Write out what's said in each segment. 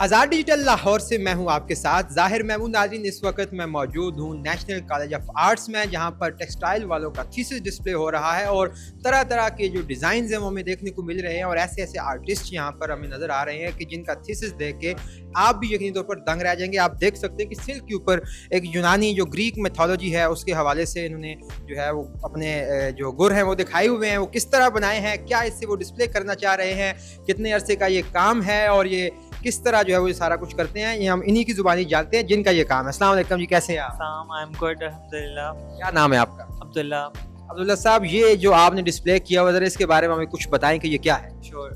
आज़ाद digital Lahore से मैं हूं आपके साथ ज़ाहिर महमूद। नाज़रीन, इस वक्त मैं मौजूद हूं नेशनल कॉलेज ऑफ आर्ट्स में, जहां पर टेक्सटाइल वालों का थीसिस डिस्प्ले हो रहा है और तरह तरह के जो डिज़ाइन हैं वो हमें देखने को मिल रहे हैं और ऐसे ऐसे आर्टिस्ट यहां पर हमें नज़र आ रहे हैं कि जिनका थीसिस देख के आप भी यकीनी तौर पर दंग रह जाएंगे। आप देख सकते हैं कि सिल्क के ऊपर एक यूनानी जो ग्रीक मैथोलॉजी है उसके हवाले से इन्होंने जो है वो अपने जो गुर हैं वो दिखाए हुए हैं, वो किस तरह बनाए हैं, क्या इससे वो डिस्प्ले करना चाह रहे हैं, कितने अरसे का ये काम है और ये किस तरह जो है वो ये सारा कुछ करते हैं। ये हम इन्हीं की ज़ुबानी जानते हैं जिनका ये काम है। अस्सलाम वालेकुम जी, कैसे हैं आप? आई एम गुड अल्हम्दुलिल्लाह। क्या नाम है आपका? अब्दुल्ला। अब्दुल्ला साहब, ये जो आपने डिस्प्ले किया हुआ, ज़रा इसके बारे में हमें कुछ बताएं कि ये क्या है? Sure.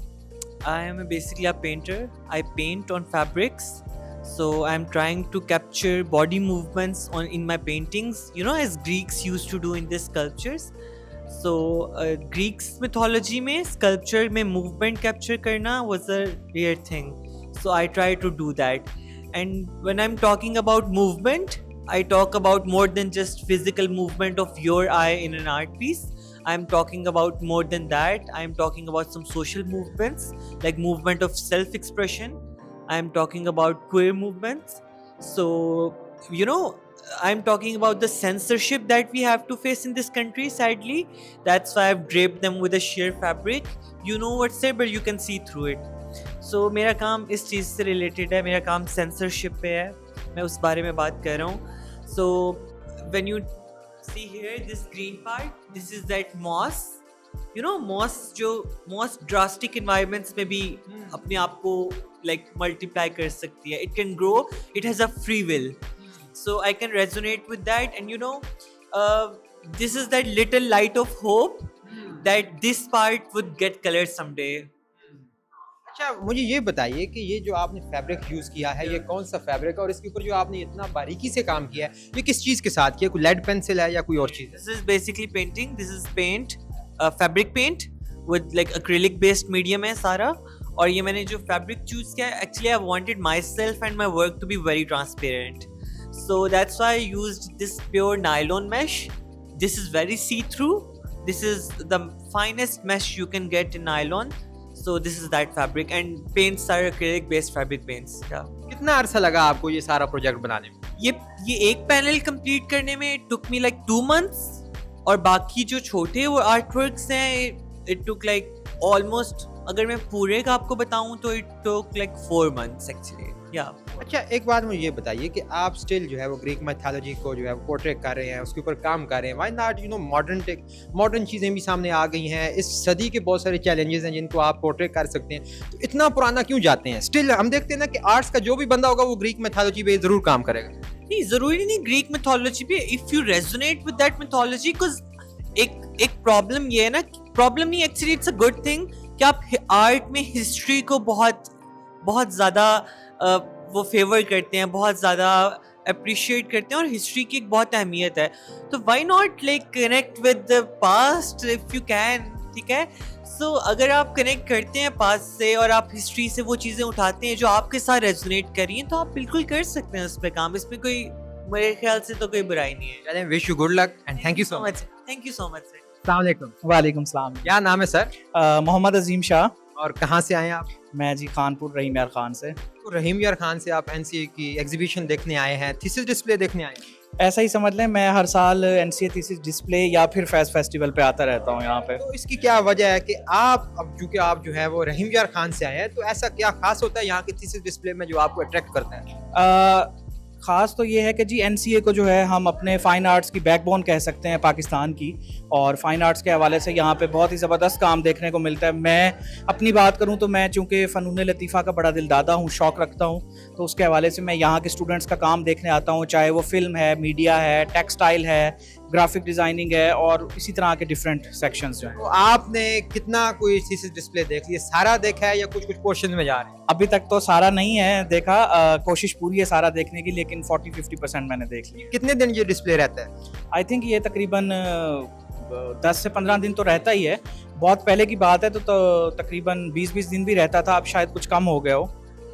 I am basically a painter. I paint on fabrics. So I'm trying to capture body movements in my paintings, as Greeks used to do in their sculptures. So Greeks mythology में sculpture में movement capture करना was a rare thing. So I try to do that. And when I'm talking about movement, I talk about more than just physical movement of your eye in an art piece. I'm talking about more than that. I'm talking about some social movements, like movement of self-expression. I'm talking about queer movements. So, I'm talking about the censorship that we have to face in this country, sadly. That's why I've draped them with a sheer fabric. You know what's there, but you can see through it. So, मेरा काम इस चीज़ से related है. मेरा काम censorship पे है. मैं उस बारे में बात कर रहा हूँ. So, when you see here this green part, this is that moss. moss drastic environments में भी अपने आप को like multiply कर सकती है. It can grow. It has a free will. So I can resonate with that, and this is that little light of hope that this part would get colored someday. अच्छा, मुझे ये बताइए कि ये जो आपने फैब्रिक यूज़ किया है, ये कौन सा फैब्रिक है और इसके ऊपर जो आपने इतना बारीकी से काम किया है, ये किस चीज़ के साथ किया? कोई लेड पेंसिल है या कोई और चीज़ है? This is basically painting. This is paint, fabric paint with like acrylic based medium है सारा. और ये मैंने जो फैब्रिक चूज किया है, actually I wanted myself and my work to be very transparent. So that's why I used this pure nylon mesh. This is very see-through. This is the finest mesh you can get in nylon. So this is that fabric, and paints are acrylic based fabric paints. Yeah. कितना अरसा लगा आपको ये सारा project बनाने में? ये एक पैनल कंप्लीट करने में it took me like 2 months, और बाकी जो छोटे वो आर्टवर्क्स हैं it took like almost, अगर मैं पूरे का आपको बताऊं तो it took like 4 months actually. Yeah. अच्छा, एक बात मुझे ये बताइए कि आप स्टिल जो है वो ग्रीक मैथोलॉजी को जो है वो पोर्ट्रेट कर रहे हैं, उसके ऊपर काम कर रहे हैं। व्हाई नॉट मॉडर्न चीज़ें भी सामने आ गई हैं, इस सदी के बहुत सारे चैलेंजेस हैं जिनको आप पोर्ट्रेट कर सकते हैं, तो इतना पुराना क्यों जाते हैं? स्टिल हम देखते हैं ना कि आर्ट्स का जो भी बंदा होगा वो ग्रीक मैथोलॉजी पे ज़रूर काम करेगा। नहीं, ज़रूरी नहीं ग्रीक मैथोलॉजी पे, if you resonate with that mythology, because एक प्रॉब्लम ये है ना, प्रॉब्लम नहीं actually, it's a good thing कि आप आर्ट में हिस्ट्री को बहुत ज़्यादा वो फेवर करते हैं, बहुत ज़्यादा अप्रिशिएट करते हैं, और हिस्ट्री की एक बहुत अहमियत है. तो why not like connect with the past if you can. ठीक है, सो अगर आप कनेक्ट करते हैं पास्ट से और आप हिस्ट्री से वो चीज़ें उठाते हैं जो आपके साथ रेजोनेट कर रही हैं, तो आप बिल्कुल कर सकते हैं उस पर काम. इसमें कोई, मेरे ख्याल से तो कोई बुराई नहीं है. चलें, wish you good luck and thank you so much. Thank you so much sir. अस्सलाम वालेकुम. वालेकुम सलाम. क्या नाम है सर? मोहम्मद अजीम शाह. और कहाँ से आए हैं आप? मैं जी खानपुर रहीम यार खान से. तो रहीम यार खान से आप एनसीए की एग्जीबिशन देखने आए हैं, थीसिस डिस्प्ले देखने आए हैं? ऐसा ही समझ लें, मैं हर साल एनसीए थीसिस डिस्प्ले या फिर फैज़ फेस्टिवल पे आता रहता हूँ यहाँ पे. तो इसकी क्या वजह है कि आप, अब चूंकि आप जो है वो रहीम यार खान से आए हैं, तो ऐसा क्या खास होता है यहाँ के थीसिस डिस्प्ले में जो आपको अट्रैक्ट करता है? ख़ास तो ये है कि जी एनसीए को जो है हम अपने फ़ाइन आर्ट्स की बैकबोन कह सकते हैं पाकिस्तान की, और फ़ाइन आर्ट्स के हवाले से यहाँ पे बहुत ही ज़बरदस्त काम देखने को मिलता है. मैं अपनी बात करूँ तो मैं चूँकि फ़नून लतीफ़ा का बड़ा दिलदादा हूँ, शौक़ रखता हूँ, तो उसके हवाले से मैं यहाँ के स्टूडेंट्स का काम देखने आता हूँ, चाहे वो फिल्म है, मीडिया है, टेक्सटाइल है, ग्राफिक डिज़ाइनिंग है, और इसी तरह के डिफरेंट सेक्शंस जो हैं. तो आपने कितना कोई थीसिस डिस्प्ले देख लिया? सारा देखा है या कुछ कुछ पोर्शन में जा रहे हैं? अभी तक तो सारा नहीं है देखा, कोशिश पूरी है सारा देखने की, लेकिन 40-50% मैंने देख लिया. कितने दिन ये डिस्प्ले रहता है? आई थिंक ये तकरीबन 10 से 15 दिन तो रहता ही है. बहुत पहले की बात है तो तकरीबन 20-20 दिन भी रहता था, अब शायद कुछ कम हो गया हो.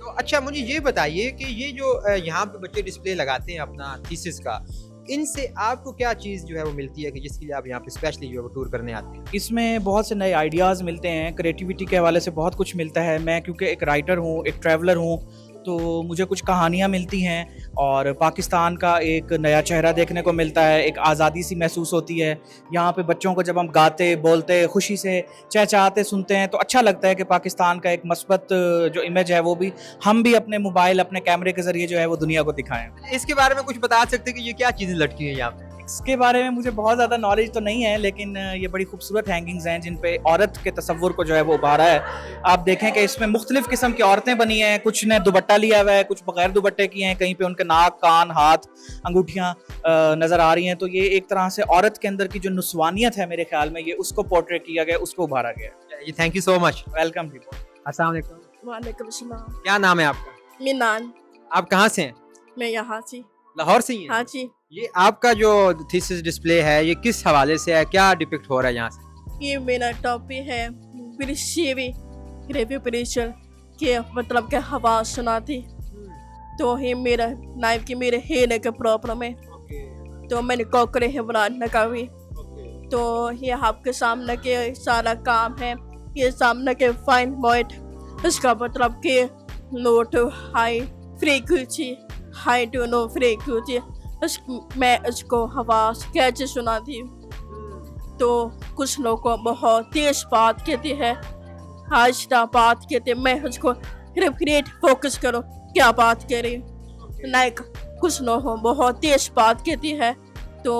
तो अच्छा, मुझे ये बताइए कि ये जो यहाँ पे बच्चे डिस्प्ले लगाते हैं अपना थीसिस का, इनसे आपको क्या चीज़ जो है वो मिलती है कि जिसके लिए आप यहाँ पे स्पेशली जो है वो टूर करने आते हैं? इसमें बहुत से नए आइडियाज़ मिलते हैं, क्रिएटिविटी के हवाले से बहुत कुछ मिलता है. मैं क्योंकि एक राइटर हूँ, एक ट्रैवलर हूँ, तो मुझे कुछ कहानियाँ मिलती हैं और पाकिस्तान का एक नया चेहरा देखने को मिलता है, एक आज़ादी सी महसूस होती है। यहाँ पे बच्चों को जब हम गाते, बोलते, खुशी से चहचहाते सुनते हैं तो अच्छा लगता है कि पाकिस्तान का एक मस्बत जो इमेज है वो भी हम भी अपने मोबाइल, अपने कैमरे के ज़रिए जो है वो दुनिया को दिखाएँ। इसके बारे में कुछ बता सकते हैं कि ये क्या चीज़ें लटकी हैं यहाँ पे? इसके बारे में मुझे बहुत ज़्यादा नॉलेज तो नहीं है, लेकिन ये बड़ी खूबसूरत हैंगिंग्स हैं जिन पे औरत के तसव्वुर को जो है वो उभारा है। आप देखें कि इसमें मुख्तलिफ किस्म की औरतें बनी हैं, कुछ ने दुपट्टा लिया हुआ है, कुछ बगैर दुपट्टे की हैं, कहीं पे उनके नाक, कान, हाथ, अंगूठियाँ नज़र आ रही हैं। तो ये एक तरह से औरत के अंदर की जो नुस्वानियत है मेरे ख्याल में, ये उसको पोर्ट्रेट किया गया, उसको उभारा गया। जी, thank you so much. Welcome people। अस्सलाम वालेकुम। वालेकुम सलाम। क्या नाम है आपका? मिनान, आप कहाँ से हैं? मैं यहाँ से। लाहौर से ही हैं? हाँ जी, ये आपका जो थीसिस डिस्प्ले है ये किस हवाले से है, क्या डिपिक्ट हो रहा है यहाँ से? ये मेरा टॉपिक है ब्रिशेवी रेप्यूपरेशन के मतलब के हवा सुना थी। तो ये मेरा नाइफ की मेरे हेयर का प्रॉब्लम है, तो मैंने कोकरे है बनाने का भी। तो ये आपके सामने के सारा काम है, ये सामने के फाइन पॉइंट, इसका मतलब कि low to high frequency, high to no frequency, मैं इसको हवा कैसे सुनाती हूँ। तो कुछ लोग को बहुत तेज बात कहती है, आहिस्ता बात कहते, मैं उसको रिफ्रेट फोकस करो क्या बात कह रही हूँ। लाइक कुछ लोग बहुत तेज बात कहती है, तो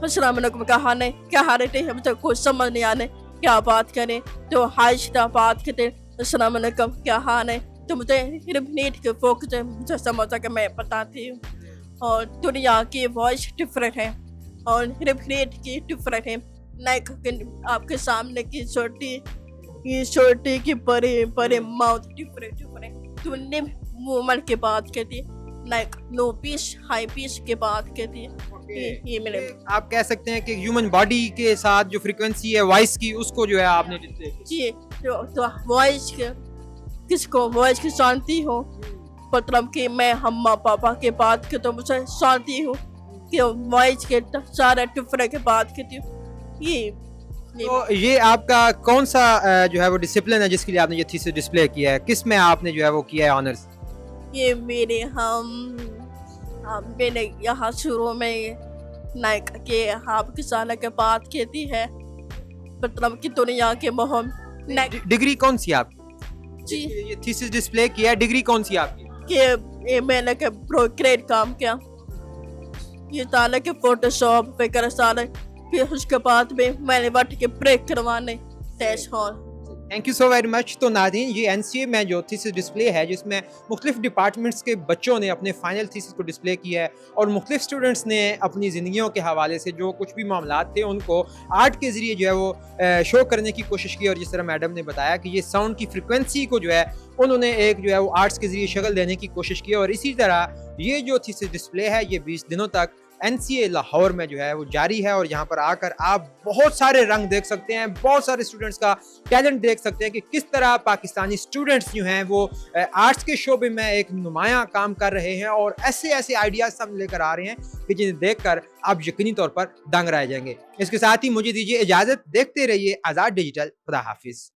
अस्सलाम वालेकुम कहा नहीं क्या रहते हैं, मुझे कुछ समझ नहीं आने क्या बात करें। तो आहिस्ता बात कहते अस्सलाम वालेकुम क्या हाल है, तो मुझे रिफ्रेट के फोकस मुझे समझ आ के मैं बताती हूँ। और दुनिया की वॉइस डिफरेंट है और रिफ्रेट की डिफरेंट है। लाइक आपके सामने की छोटी की बड़े माउथ डिफरेंट तो निम मूवमेंट के बात कहती है, like low pitch high pitch के बात कहती है। ये मेरे आप कह सकते हैं कि ह्यूमन बॉडी के साथ जो फ्रीक्वेंसी है वॉइस की, उसको जो है आपने डिस्प्ले की। जी तो वॉइस किसको वॉइस की शांति हो, मतलब कि मैं अम्मा पापा के बात के तो मुझे शांति हूँ कि वॉइस के सारे टुफरे के बात कहती हूँ। ये तो ये आपका कौन सा जो है वो डिसिप्लिन है जिसके लिए आपने ये थीसिस डिस्प्ले किया है, किस में आपने जो है वो किया है ऑनर्स? ये मेरे मैंने यहाँ शुरू में लाइक के आप किसान के बात कहती है, मतलब कि दुनिया के मोहम डिग्री कौन सी आपकी? जी ये थीसिस डिस्प्ले किया है, डिग्री कौन सी आपकी? कि ये मैंने के प्रोग्रेड काम किया, ये साले के फोटोशॉप वगैरह सारे, फिर उसके बाद में मैंने बैठ के ब्रेक करवाने test hall. Thank you so very much. तो नाज़रीन, ये एनसीए में जो थीसिस डिस्प्ले है जिसमें मुख्तलिफ डिपार्टमेंट्स के बच्चों ने अपने फाइनल थीसिस को डिस्प्ले किया है और मुख्तलिफ स्टूडेंट्स ने अपनी ज़िंदगियों के हवाले से जो कुछ भी मामलात थे उनको आर्ट के ज़रिए जो है वो शो करने की कोशिश की। और जिस तरह मैडम ने बताया कि ये साउंड की फ्रिक्वेंसी को जो है उन्होंने एक जो है वो आर्ट्स के ज़रिए शक्ल देने की कोशिश की। और इसी तरह ये जो थीसिस डिस्प्ले है ये 20 दिनों तक एनसीए लाहौर में जो है वो जारी है। और यहाँ पर आकर आप बहुत सारे रंग देख सकते हैं, बहुत सारे स्टूडेंट्स का टैलेंट देख सकते हैं कि किस तरह पाकिस्तानी स्टूडेंट्स जो हैं वो आर्ट्स के शोबे में एक नुमाया काम कर रहे हैं और ऐसे ऐसे आइडियाज सब लेकर आ रहे हैं कि जिन्हें देखकर आप यकीनी तौर पर दंग रह जाएंगे। इसके साथ ही मुझे दीजिए इजाज़त, देखते रहिए आज़ाद डिजिटल। खुदा हाफिज़।